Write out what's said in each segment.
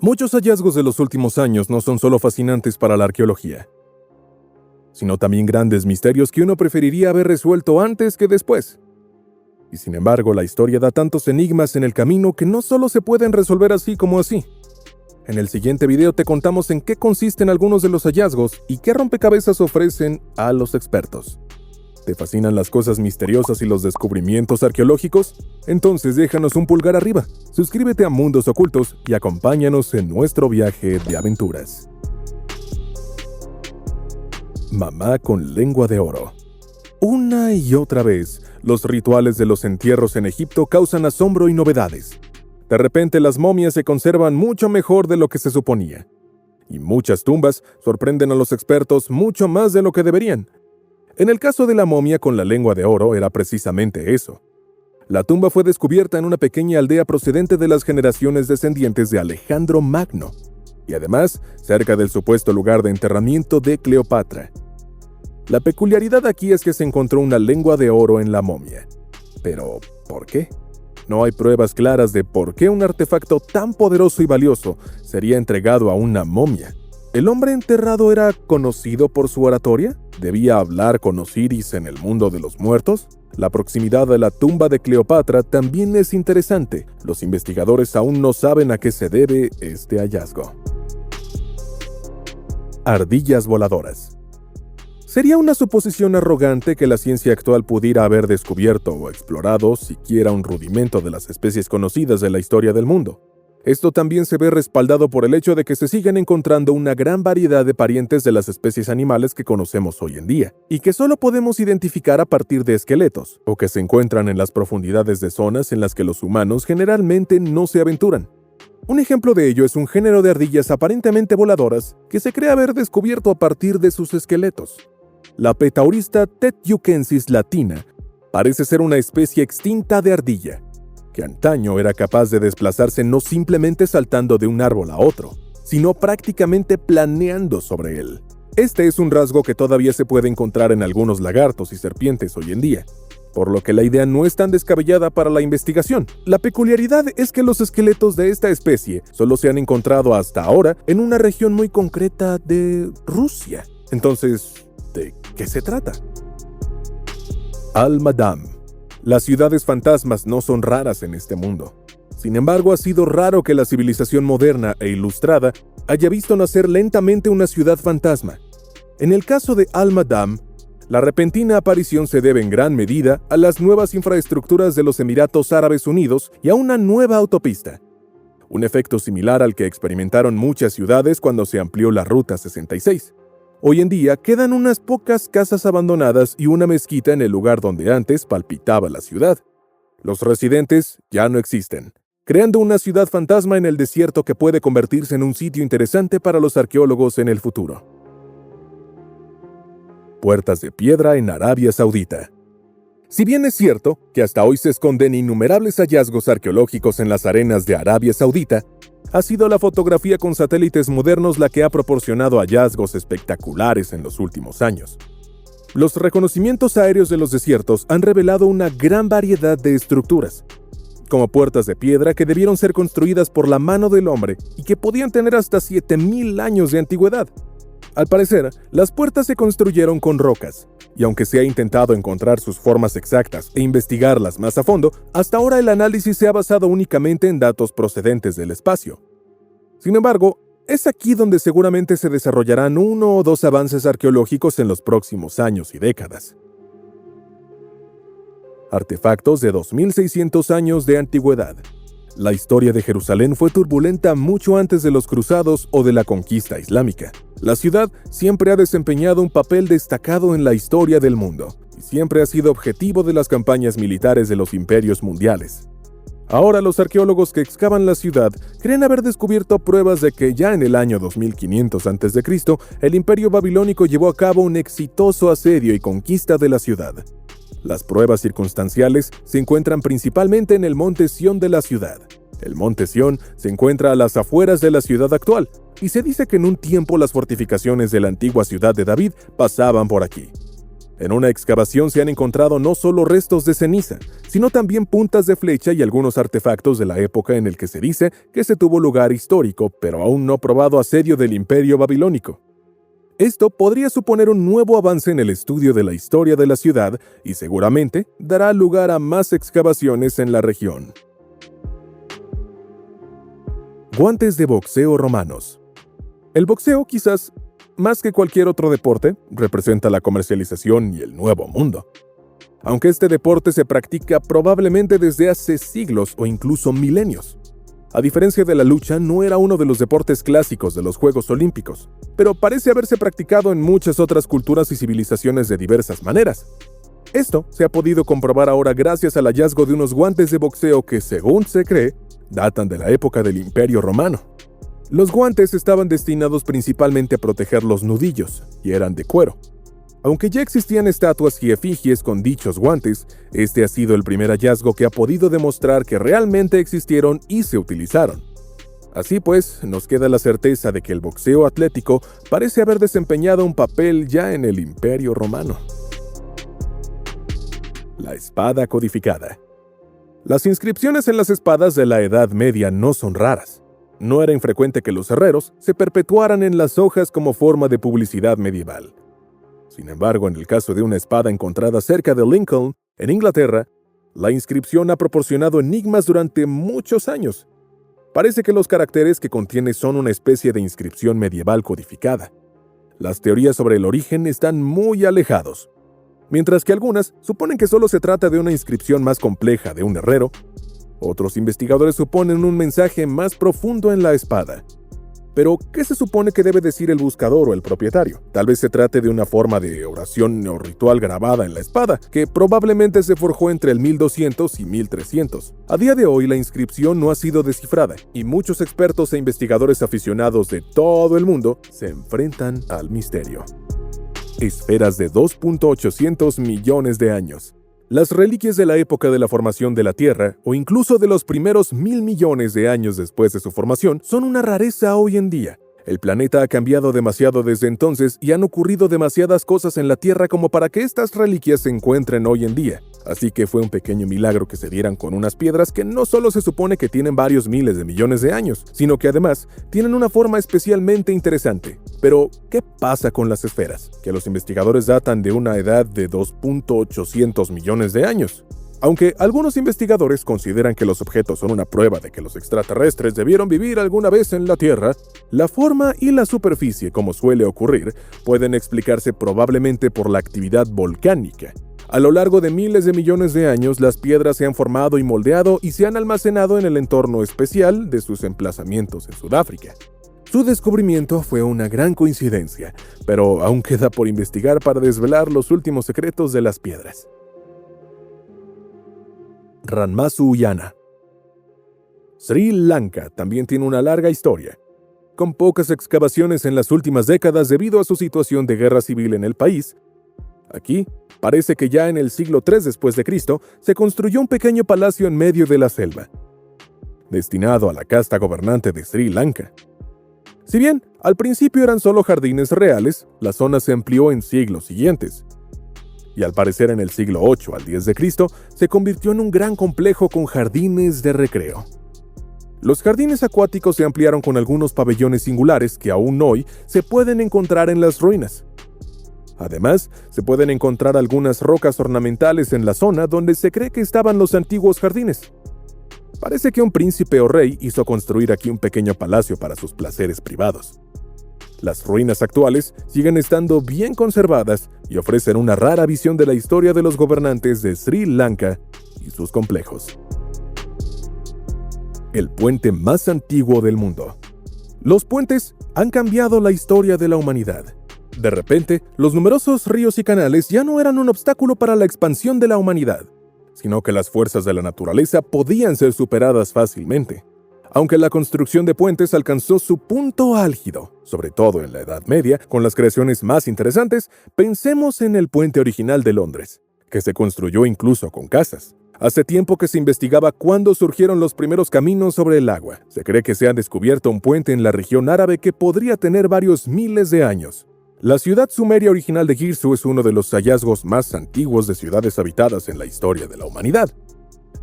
Muchos hallazgos de los últimos años no son solo fascinantes para la arqueología, sino también grandes misterios que uno preferiría haber resuelto antes que después. Y sin embargo, la historia da tantos enigmas en el camino que no solo se pueden resolver así como así. En el siguiente video te contamos en qué consisten algunos de los hallazgos y qué rompecabezas ofrecen a los expertos. ¿Te fascinan las cosas misteriosas y los descubrimientos arqueológicos? Entonces déjanos un pulgar arriba, suscríbete a Mundos Ocultos y acompáñanos en nuestro viaje de aventuras. Mamá con lengua de oro. Una y otra vez, los rituales de los entierros en Egipto causan asombro y novedades. De repente las momias se conservan mucho mejor de lo que se suponía. Y muchas tumbas sorprenden a los expertos mucho más de lo que deberían. En el caso de la momia con la lengua de oro era precisamente eso. La tumba fue descubierta en una pequeña aldea procedente de las generaciones descendientes de Alejandro Magno, y además cerca del supuesto lugar de enterramiento de Cleopatra. La peculiaridad aquí es que se encontró una lengua de oro en la momia. Pero, ¿por qué? No hay pruebas claras de por qué un artefacto tan poderoso y valioso sería entregado a una momia. ¿El hombre enterrado era conocido por su oratoria? ¿Debía hablar con Osiris en el mundo de los muertos? La proximidad a la tumba de Cleopatra también es interesante. Los investigadores aún no saben a qué se debe este hallazgo. Ardillas voladoras. Sería una suposición arrogante que la ciencia actual pudiera haber descubierto o explorado siquiera un rudimento de las especies conocidas de la historia del mundo. Esto también se ve respaldado por el hecho de que se siguen encontrando una gran variedad de parientes de las especies animales que conocemos hoy en día, y que solo podemos identificar a partir de esqueletos, o que se encuentran en las profundidades de zonas en las que los humanos generalmente no se aventuran. Un ejemplo de ello es un género de ardillas aparentemente voladoras que se cree haber descubierto a partir de sus esqueletos. La Petaurista tetyucensis latina parece ser una especie extinta de ardilla, que antaño era capaz de desplazarse no simplemente saltando de un árbol a otro, sino prácticamente planeando sobre él. Este es un rasgo que todavía se puede encontrar en algunos lagartos y serpientes hoy en día, por lo que la idea no es tan descabellada para la investigación. La peculiaridad es que los esqueletos de esta especie solo se han encontrado hasta ahora en una región muy concreta de Rusia. Entonces, ¿de qué se trata? Al-Madam. Las ciudades fantasmas no son raras en este mundo. Sin embargo, ha sido raro que la civilización moderna e ilustrada haya visto nacer lentamente una ciudad fantasma. En el caso de Al-Madam, la repentina aparición se debe en gran medida a las nuevas infraestructuras de los Emiratos Árabes Unidos y a una nueva autopista. Un efecto similar al que experimentaron muchas ciudades cuando se amplió la Ruta 66. Hoy en día quedan unas pocas casas abandonadas y una mezquita en el lugar donde antes palpitaba la ciudad. Los residentes ya no existen, creando una ciudad fantasma en el desierto que puede convertirse en un sitio interesante para los arqueólogos en el futuro. Puertas de piedra en Arabia Saudita. Si bien es cierto que hasta hoy se esconden innumerables hallazgos arqueológicos en las arenas de Arabia Saudita, ha sido la fotografía con satélites modernos la que ha proporcionado hallazgos espectaculares en los últimos años. Los reconocimientos aéreos de los desiertos han revelado una gran variedad de estructuras, como puertas de piedra que debieron ser construidas por la mano del hombre y que podían tener hasta 7000 años de antigüedad. Al parecer, las puertas se construyeron con rocas, y aunque se ha intentado encontrar sus formas exactas e investigarlas más a fondo, hasta ahora el análisis se ha basado únicamente en datos procedentes del espacio. Sin embargo, es aquí donde seguramente se desarrollarán 1 o 2 avances arqueológicos en los próximos años y décadas. Artefactos de 2600 años de antigüedad. La historia de Jerusalén fue turbulenta mucho antes de los cruzados o de la conquista islámica. La ciudad siempre ha desempeñado un papel destacado en la historia del mundo y siempre ha sido objetivo de las campañas militares de los imperios mundiales. Ahora los arqueólogos que excavan la ciudad creen haber descubierto pruebas de que ya en el año 2500 a.C., el imperio babilónico llevó a cabo un exitoso asedio y conquista de la ciudad. Las pruebas circunstanciales se encuentran principalmente en el monte Sión de la ciudad. El monte Sión se encuentra a las afueras de la ciudad actual, y se dice que en un tiempo las fortificaciones de la antigua ciudad de David pasaban por aquí. En una excavación se han encontrado no solo restos de ceniza, sino también puntas de flecha y algunos artefactos de la época en el que se dice que se tuvo lugar histórico, pero aún no probado asedio del Imperio Babilónico. Esto podría suponer un nuevo avance en el estudio de la historia de la ciudad y seguramente dará lugar a más excavaciones en la región. Guantes de boxeo romanos. El boxeo, quizás más que cualquier otro deporte, representa la comercialización y el nuevo mundo. Aunque este deporte se practica probablemente desde hace siglos o incluso milenios. A diferencia de la lucha, no era uno de los deportes clásicos de los Juegos Olímpicos, pero parece haberse practicado en muchas otras culturas y civilizaciones de diversas maneras. Esto se ha podido comprobar ahora gracias al hallazgo de unos guantes de boxeo que, según se cree, datan de la época del Imperio Romano. Los guantes estaban destinados principalmente a proteger los nudillos, y eran de cuero. Aunque ya existían estatuas y efigies con dichos guantes, este ha sido el primer hallazgo que ha podido demostrar que realmente existieron y se utilizaron. Así pues, nos queda la certeza de que el boxeo atlético parece haber desempeñado un papel ya en el Imperio Romano. La espada codificada. Las inscripciones en las espadas de la Edad Media no son raras. No era infrecuente que los herreros se perpetuaran en las hojas como forma de publicidad medieval. Sin embargo, en el caso de una espada encontrada cerca de Lincoln, en Inglaterra, la inscripción ha proporcionado enigmas durante muchos años. Parece que los caracteres que contiene son una especie de inscripción medieval codificada. Las teorías sobre el origen están muy alejados, mientras que algunas suponen que solo se trata de una inscripción más compleja de un herrero. Otros investigadores suponen un mensaje más profundo en la espada. Pero, ¿qué se supone que debe decir el buscador o el propietario? Tal vez se trate de una forma de oración o ritual grabada en la espada, que probablemente se forjó entre el 1200 y 1300. A día de hoy, la inscripción no ha sido descifrada, y muchos expertos e investigadores aficionados de todo el mundo se enfrentan al misterio. Esferas de 2.800 millones de años. Las reliquias de la época de la formación de la Tierra, o incluso de los primeros 1.000 millones de años después de su formación, son una rareza hoy en día. El planeta ha cambiado demasiado desde entonces y han ocurrido demasiadas cosas en la Tierra como para que estas reliquias se encuentren hoy en día. Así que fue un pequeño milagro que se dieran con unas piedras que no solo se supone que tienen varios miles de millones de años, sino que además tienen una forma especialmente interesante. Pero, ¿qué pasa con las esferas? Que los investigadores datan de una edad de 2.800 millones de años. Aunque algunos investigadores consideran que los objetos son una prueba de que los extraterrestres debieron vivir alguna vez en la Tierra, la forma y la superficie, como suele ocurrir, pueden explicarse probablemente por la actividad volcánica. A lo largo de miles de millones de años, las piedras se han formado y moldeado y se han almacenado en el entorno especial de sus emplazamientos en Sudáfrica. Su descubrimiento fue una gran coincidencia, pero aún queda por investigar para desvelar los últimos secretos de las piedras. Ranmasuyana. Sri Lanka también tiene una larga historia, con pocas excavaciones en las últimas décadas debido a su situación de guerra civil en el país. Aquí, parece que ya en el siglo III después de Cristo se construyó un pequeño palacio en medio de la selva, destinado a la casta gobernante de Sri Lanka. Si bien al principio eran solo jardines reales, la zona se amplió en siglos siguientes. Y al parecer en el siglo VIII al X de Cristo se convirtió en un gran complejo con jardines de recreo. Los jardines acuáticos se ampliaron con algunos pabellones singulares que aún hoy se pueden encontrar en las ruinas. Además, se pueden encontrar algunas rocas ornamentales en la zona donde se cree que estaban los antiguos jardines. Parece que un príncipe o rey hizo construir aquí un pequeño palacio para sus placeres privados. Las ruinas actuales siguen estando bien conservadas y ofrecen una rara visión de la historia de los gobernantes de Sri Lanka y sus complejos. El puente más antiguo del mundo. Los puentes han cambiado la historia de la humanidad. De repente, los numerosos ríos y canales ya no eran un obstáculo para la expansión de la humanidad, sino que las fuerzas de la naturaleza podían ser superadas fácilmente. Aunque la construcción de puentes alcanzó su punto álgido, sobre todo en la Edad Media, con las creaciones más interesantes, pensemos en el puente original de Londres, que se construyó incluso con casas. Hace tiempo que se investigaba cuándo surgieron los primeros caminos sobre el agua. Se cree que se ha descubierto un puente en la región árabe que podría tener varios miles de años. La ciudad sumeria original de Girsu es uno de los hallazgos más antiguos de ciudades habitadas en la historia de la humanidad,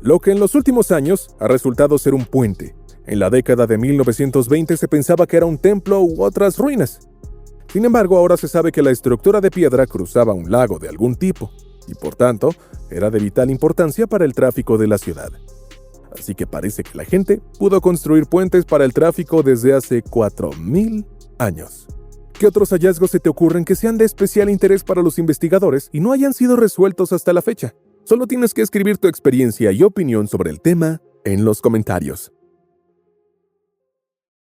lo que en los últimos años ha resultado ser un puente. En la década de 1920 se pensaba que era un templo u otras ruinas. Sin embargo, ahora se sabe que la estructura de piedra cruzaba un lago de algún tipo, y por tanto, era de vital importancia para el tráfico de la ciudad. Así que parece que la gente pudo construir puentes para el tráfico desde hace 4000 años. ¿Qué otros hallazgos se te ocurren que sean de especial interés para los investigadores y no hayan sido resueltos hasta la fecha? Solo tienes que escribir tu experiencia y opinión sobre el tema en los comentarios.